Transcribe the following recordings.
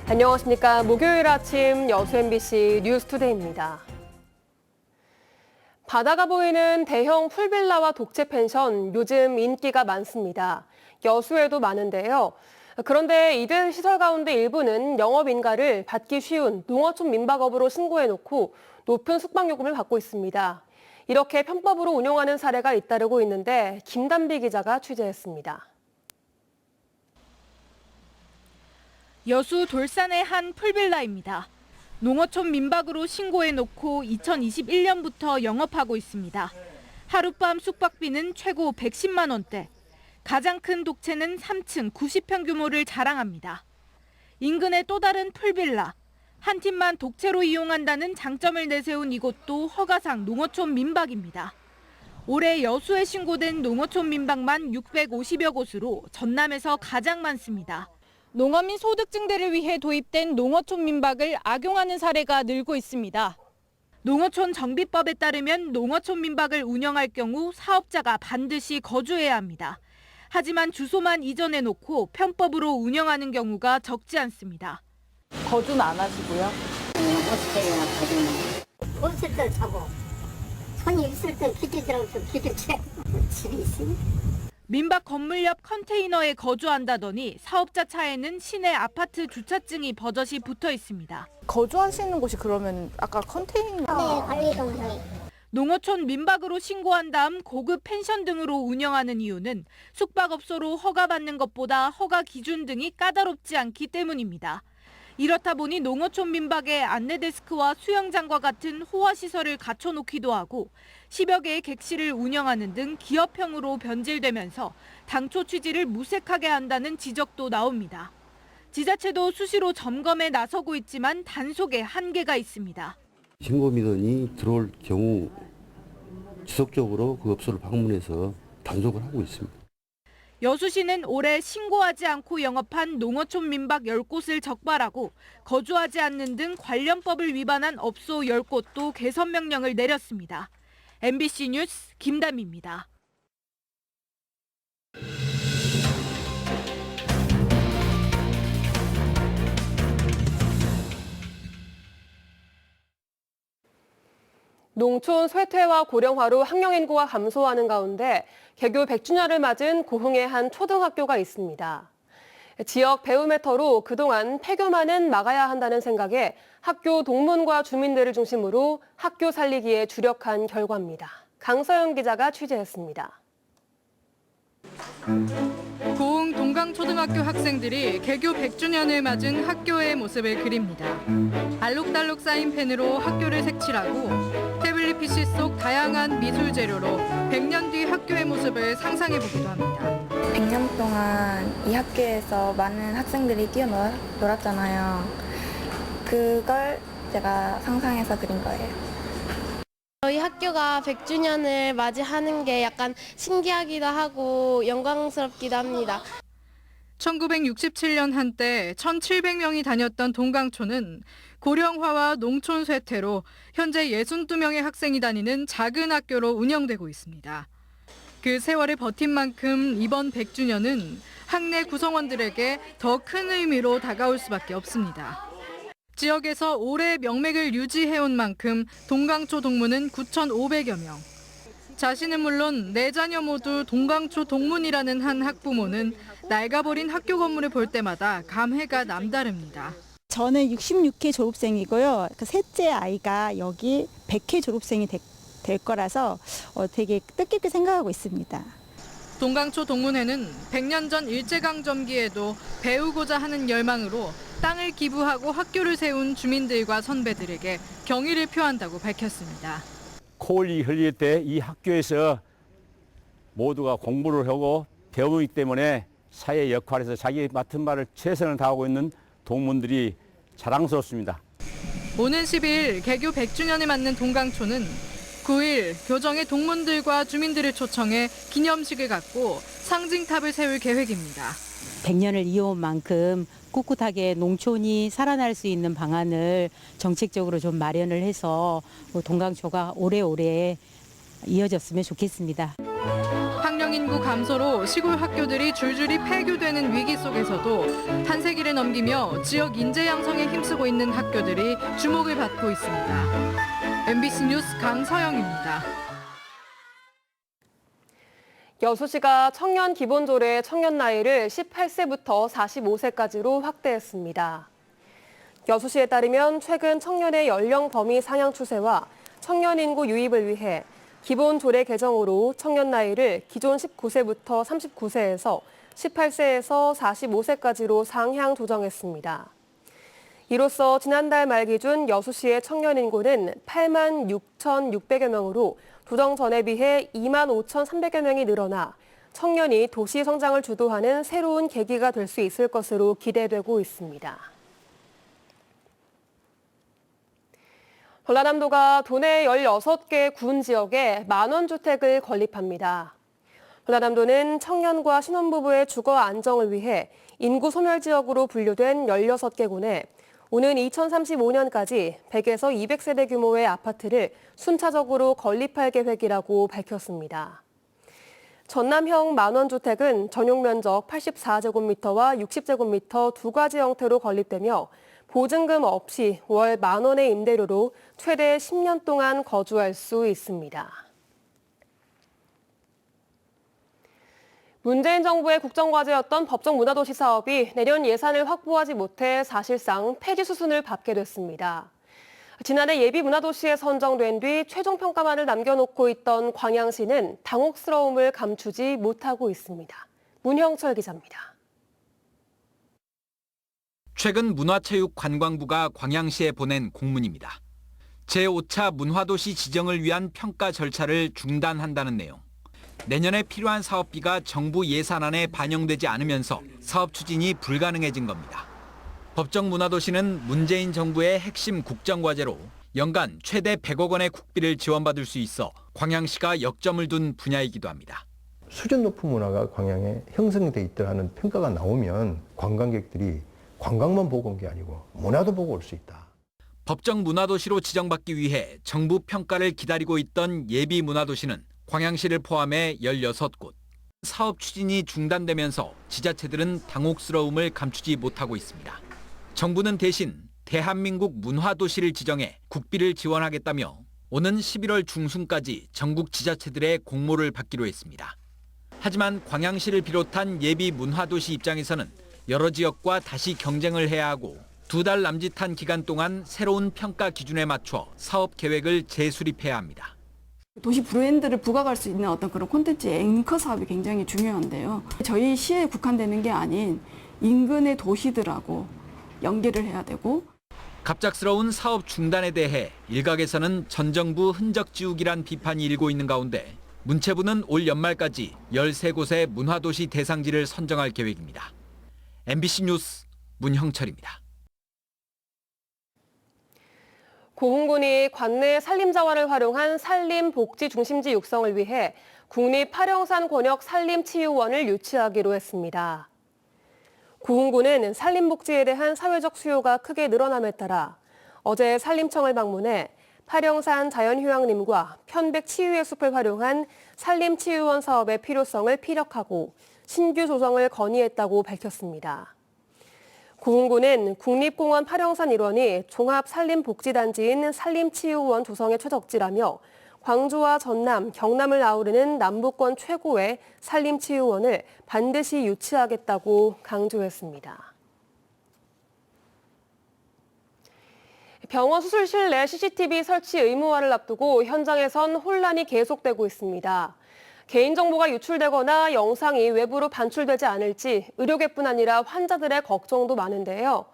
안녕하십니까. 목요일 아침 여수 MBC 뉴스투데이입니다. 바다가 보이는 대형 풀빌라와 독채 펜션, 요즘 인기가 많습니다. 여수에도 많은데요. 그런데 이들 시설 가운데 일부는 영업인가를 받기 쉬운 농어촌 민박업으로 신고해놓고 높은 숙박요금을 받고 있습니다. 이렇게 편법으로 운영하는 사례가 잇따르고 있는데 김단비 기자가 취재했습니다. 여수 돌산의 한 풀빌라입니다. 농어촌 민박으로 신고해놓고 2021년부터 영업하고 있습니다. 하룻밤 숙박비는 최고 110만 원대. 가장 큰 독채는 3층 90평 규모를 자랑합니다. 인근의 또 다른 풀빌라. 한 팀만 독채로 이용한다는 장점을 내세운 이곳도 허가상 농어촌 민박입니다. 올해 여수에 신고된 농어촌 민박만 650여 곳으로 전남에서 가장 많습니다. 농어민 소득 증대를 위해 도입된 농어촌 민박을 악용하는 사례가 늘고 있습니다. 농어촌 정비법에 따르면 농어촌 민박을 운영할 경우 사업자가 반드시 거주해야 합니다. 하지만 주소만 이전해놓고 편법으로 운영하는 경우가 적지 않습니다. 거주는 안 하시고요? 호스텔이나 거주는 호스텔 자고 손님 있을 때 기계들하고 좀 기계체 집이 있으니 민박 건물 옆 컨테이너에 거주한다더니 사업자 차에는 시내 아파트 주차증이 버젓이 붙어 있습니다. 거주하시는 곳이 그러면 아까 컨테이너 네, 관리동에 농어촌 민박으로 신고한 다음 고급 펜션 등으로 운영하는 이유는 숙박업소로 허가받는 것보다 허가 기준 등이 까다롭지 않기 때문입니다. 이렇다 보니 농어촌 민박에 안내데스크와 수영장과 같은 호화시설을 갖춰놓기도 하고 10여 개의 객실을 운영하는 등 기업형으로 변질되면서 당초 취지를 무색하게 한다는 지적도 나옵니다. 지자체도 수시로 점검에 나서고 있지만 단속에 한계가 있습니다. 신고 민원이 들어올 경우 지속적으로 그 업소를 방문해서 단속을 하고 있습니다. 여수시는 올해 신고하지 않고 영업한 농어촌 민박 10곳을 적발하고 거주하지 않는 등 관련법을 위반한 업소 10곳도 개선 명령을 내렸습니다. MBC 뉴스 김담입니다. 농촌 쇠퇴와 고령화로 학령 인구가 감소하는 가운데 개교 100주년을 맞은 고흥의 한 초등학교가 있습니다. 지역 배움 애터로 그동안 폐교만은 막아야 한다는 생각에 학교 동문과 주민들을 중심으로 학교 살리기에 주력한 결과입니다. 강서영 기자가 취재했습니다. 고흥 동강초등학교 학생들이 개교 100주년을 맞은 학교의 모습을 그립니다. 알록달록 쌓인 펜으로 학교를 색칠하고 태블릿 PC 속 다양한 미술 재료로 100년 뒤 학교의 모습을 상상해보기도 합니다. 100년 동안 이 학교에서 많은 학생들이 뛰어놀았잖아요. 그걸 제가 상상해서 그린 거예요. 저희 학교가 100주년을 맞이하는 게 약간 신기하기도 하고 영광스럽기도 합니다. 1967년 한때 1,700명이 다녔던 동강초는 고령화와 농촌 쇠퇴로 현재 62명의 학생이 다니는 작은 학교로 운영되고 있습니다. 그 세월을 버틴 만큼 이번 100주년은 학내 구성원들에게 더 큰 의미로 다가올 수밖에 없습니다. 지역에서 오래 명맥을 유지해온 만큼 동강초 동문은 9,500여 명. 자신은 물론 네 자녀 모두 동강초 동문이라는 한 학부모는 낡아버린 학교 건물을 볼 때마다 감회가 남다릅니다. 저는 66회 졸업생이고요. 그 셋째 아이가 여기 100회 졸업생이 될 거라서 되게 뜻깊게 생각하고 있습니다. 동강초 동문회는 100년 전 일제강점기에도 배우고자 하는 열망으로 땅을 기부하고 학교를 세운 주민들과 선배들에게 경의를 표한다고 밝혔습니다. 코올리 흘릴 때 이 학교에서 모두가 공부를 하고 배우기 때문에 사회 역할에서 자기 맡은 바를 최선을 다하고 있는 동문들이 자랑스럽습니다. 오는 12일 개교 100주년을 맞는 동강초는 9일 교정의 동문들과 주민들을 초청해 기념식을 갖고 상징탑을 세울 계획입니다. 100년을 이어온 만큼 꿋꿋하게 농촌이 살아날 수 있는 방안을 정책적으로 좀 마련을 해서 동강초가 오래오래 이어졌으면 좋겠습니다. 학령 인구 감소로 시골 학교들이 줄줄이 폐교되는 위기 속에서도 탄세기를 넘기며 지역 인재 양성에 힘쓰고 있는 학교들이 주목을 받고 있습니다. MBC 뉴스 강서영입니다. 여수시가 청년 기본조례 청년 나이를 18세부터 45세까지로 확대했습니다. 여수시에 따르면 최근 청년의 연령 범위 상향 추세와 청년 인구 유입을 위해 기본조례 개정으로 청년 나이를 기존 19세부터 39세에서 18세에서 45세까지로 상향 조정했습니다. 이로써 지난달 말 기준 여수시의 청년 인구는 8만 6,600여 명으로 조정 전에 비해 2만 5,300여 명이 늘어나 청년이 도시 성장을 주도하는 새로운 계기가 될 수 있을 것으로 기대되고 있습니다. 전라남도가 도내 16개 군 지역에 만원 주택을 건립합니다. 전라남도는 청년과 신혼부부의 주거 안정을 위해 인구 소멸 지역으로 분류된 16개 군에 오는 2035년까지 100에서 200세대 규모의 아파트를 순차적으로 건립할 계획이라고 밝혔습니다. 전남형 만원주택은 전용 면적 84제곱미터와 60제곱미터 두 가지 형태로 건립되며 보증금 없이 월 10,000원의 임대료로 최대 10년 동안 거주할 수 있습니다. 문재인 정부의 국정과제였던 법정문화도시 사업이 내년 예산을 확보하지 못해 사실상 폐지 수순을 밟게 됐습니다. 지난해 예비문화도시에 선정된 뒤 최종 평가만을 남겨놓고 있던 광양시는 당혹스러움을 감추지 못하고 있습니다. 문형철 기자입니다. 최근 문화체육관광부가 광양시에 보낸 공문입니다. 제5차 문화도시 지정을 위한 평가 절차를 중단한다는 내용. 내년에 필요한 사업비가 정부 예산안에 반영되지 않으면서 사업 추진이 불가능해진 겁니다. 법정문화도시는 문재인 정부의 핵심 국정과제로 연간 최대 100억 원의 국비를 지원받을 수 있어 광양시가 역점을 둔 분야이기도 합니다. 수준 높은 문화가 광양에 형성돼 있다 하는 평가가 나오면 관광객들이 관광만 보고 온 게 아니고 문화도 보고 올 수 있다. 법정문화도시로 지정받기 위해 정부 평가를 기다리고 있던 예비문화도시는 광양시를 포함해 16곳. 사업 추진이 중단되면서 지자체들은 당혹스러움을 감추지 못하고 있습니다. 정부는 대신 대한민국 문화도시를 지정해 국비를 지원하겠다며 오는 11월 중순까지 전국 지자체들의 공모를 받기로 했습니다. 하지만 광양시를 비롯한 예비 문화도시 입장에서는 여러 지역과 다시 경쟁을 해야 하고 2달 남짓한 기간 동안 새로운 평가 기준에 맞춰 사업 계획을 재수립해야 합니다. 도시 브랜드를 부각할 수 있는 어떤 그런 콘텐츠의 앵커 사업이 굉장히 중요한데요. 저희 시에 국한되는 게 아닌 인근의 도시들하고 연계를 해야 되고. 갑작스러운 사업 중단에 대해 일각에서는 전 정부 흔적 지우기란 비판이 일고 있는 가운데 문체부는 올 연말까지 13곳의 문화도시 대상지를 선정할 계획입니다. MBC 뉴스 문형철입니다. 고흥군이 관내 산림자원을 활용한 산림복지중심지 육성을 위해 국립파령산 권역 산림치유원을 유치하기로 했습니다. 고흥군은 산림복지에 대한 사회적 수요가 크게 늘어남에 따라 어제 산림청을 방문해 파령산 자연휴양림과 편백치유의 숲을 활용한 산림치유원 사업의 필요성을 피력하고 신규 조성을 건의했다고 밝혔습니다. 고흥군은 국립공원 파령산 일원이 종합산림복지단지인 산림치유원 조성의 최적지라며 광주와 전남, 경남을 아우르는 남부권 최고의 산림치유원을 반드시 유치하겠다고 강조했습니다. 병원 수술실 내 CCTV 설치 의무화를 앞두고 현장에선 혼란이 계속되고 있습니다. 개인정보가 유출되거나 영상이 외부로 반출되지 않을지 의료계뿐 아니라 환자들의 걱정도 많은데요.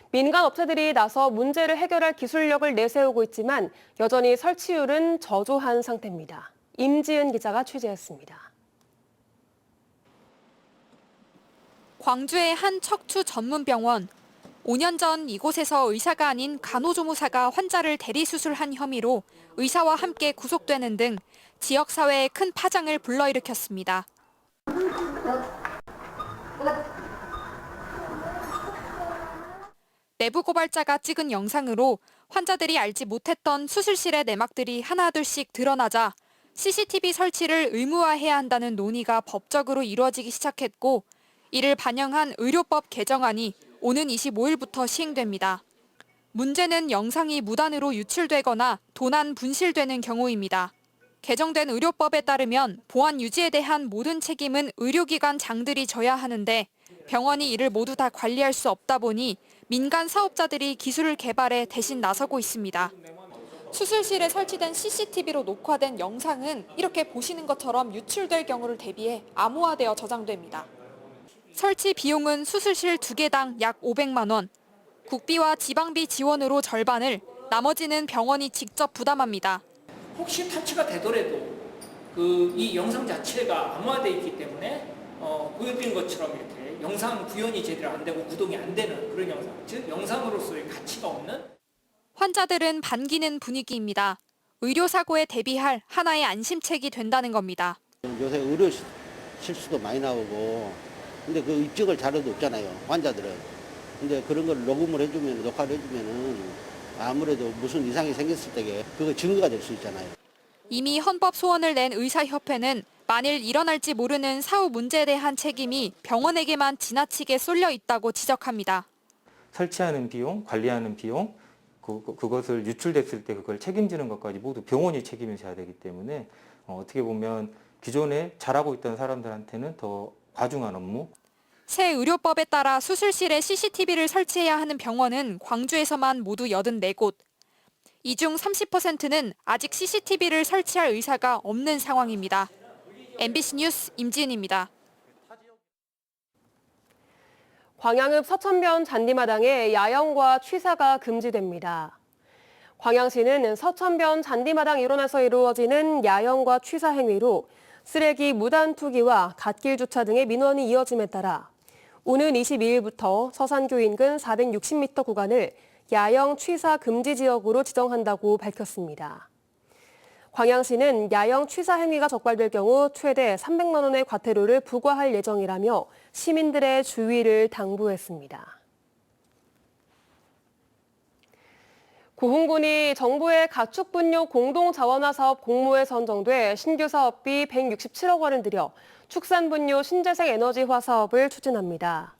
민간 업체들이 나서 문제를 해결할 기술력을 내세우고 있지만 여전히 설치율은 저조한 상태입니다. 임지은 기자가 취재했습니다. 광주의 한 척추 전문 병원. 5년 전 이곳에서 의사가 아닌 간호조무사가 환자를 대리수술한 혐의로 의사와 함께 구속되는 등 지역사회에 큰 파장을 불러일으켰습니다. 내부 고발자가 찍은 영상으로 환자들이 알지 못했던 수술실의 내막들이 하나둘씩 드러나자 CCTV 설치를 의무화해야 한다는 논의가 법적으로 이루어지기 시작했고 이를 반영한 의료법 개정안이 오는 25일부터 시행됩니다. 문제는 영상이 무단으로 유출되거나 도난 분실되는 경우입니다. 개정된 의료법에 따르면 보안 유지에 대한 모든 책임은 의료기관 장들이 져야 하는데 병원이 이를 모두 다 관리할 수 없다 보니 민간 사업자들이 기술을 개발해 대신 나서고 있습니다. 수술실에 설치된 CCTV로 녹화된 영상은 이렇게 보시는 것처럼 유출될 경우를 대비해 암호화되어 저장됩니다. 설치 비용은 수술실 2개당 약 500만 원, 국비와 지방비 지원으로 절반을, 나머지는 병원이 직접 부담합니다. 혹시 탈취가 되더라도 이 영상 자체가 암호화되어 있기 때문에 보여드린 것처럼 이렇게 영상 구현이 제대로 안 되고 구동이 안 되는 그런 영상, 즉 영상으로서의 가치가 없는. 환자들은 반기는 분위기입니다. 의료사고에 대비할 하나의 안심책이 된다는 겁니다. 요새 의료 실수도 많이 나오고 근데 그 입증을 자료도 없잖아요, 환자들은. 근데 그런 걸 녹음을 해주면, 녹화를 해주면은 아무래도 무슨 이상이 생겼을 때 그거 증거가 될 수 있잖아요. 이미 헌법 소원을 낸 의사협회는 만일 일어날지 모르는 사후 문제에 대한 책임이 병원에게만 지나치게 쏠려 있다고 지적합니다. 설치하는 비용, 관리하는 비용, 그것을 유출됐을 때 그걸 책임지는 것까지 모두 병원이 책임을 져야 되기 때문에 어떻게 보면 기존에 잘하고 있던 사람들한테는 더 과중한 업무. 새 의료법에 따라 수술실에 CCTV를 설치해야 하는 병원은 광주에서만 모두 84곳. 이 중 30%는 아직 CCTV를 설치할 의사가 없는 상황입니다. MBC 뉴스 임지은입니다. 광양읍 서천변 잔디마당에 야영과 취사가 금지됩니다. 광양시는 서천변 잔디마당 일원에서 이루어지는 야영과 취사 행위로 쓰레기 무단 투기와 갓길 주차 등의 민원이 이어짐에 따라 오는 22일부터 서산교 인근 460m 구간을 야영 취사 금지 지역으로 지정한다고 밝혔습니다. 광양시는 야영 취사 행위가 적발될 경우 최대 300만 원의 과태료를 부과할 예정이라며 시민들의 주의를 당부했습니다. 고흥군이 정부의 가축분뇨 공동자원화 사업 공모에 선정돼 신규 사업비 167억 원을 들여 축산분뇨 신재생 에너지화 사업을 추진합니다.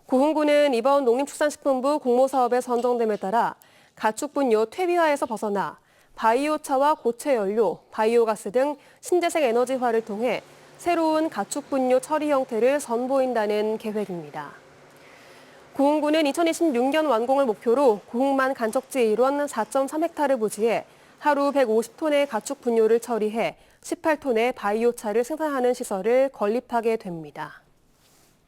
고흥군은 이번 농림축산식품부 공모사업에 선정됨에 따라 가축분뇨 퇴비화에서 벗어나 바이오차와 고체연료, 바이오가스 등 신재생 에너지화를 통해 새로운 가축분뇨 처리 형태를 선보인다는 계획입니다. 고흥군은 2026년 완공을 목표로 고흥만 간척지 일원 4.3헥타르 부지에 하루 150톤의 가축분뇨를 처리해 18톤의 바이오차를 생산하는 시설을 건립하게 됩니다.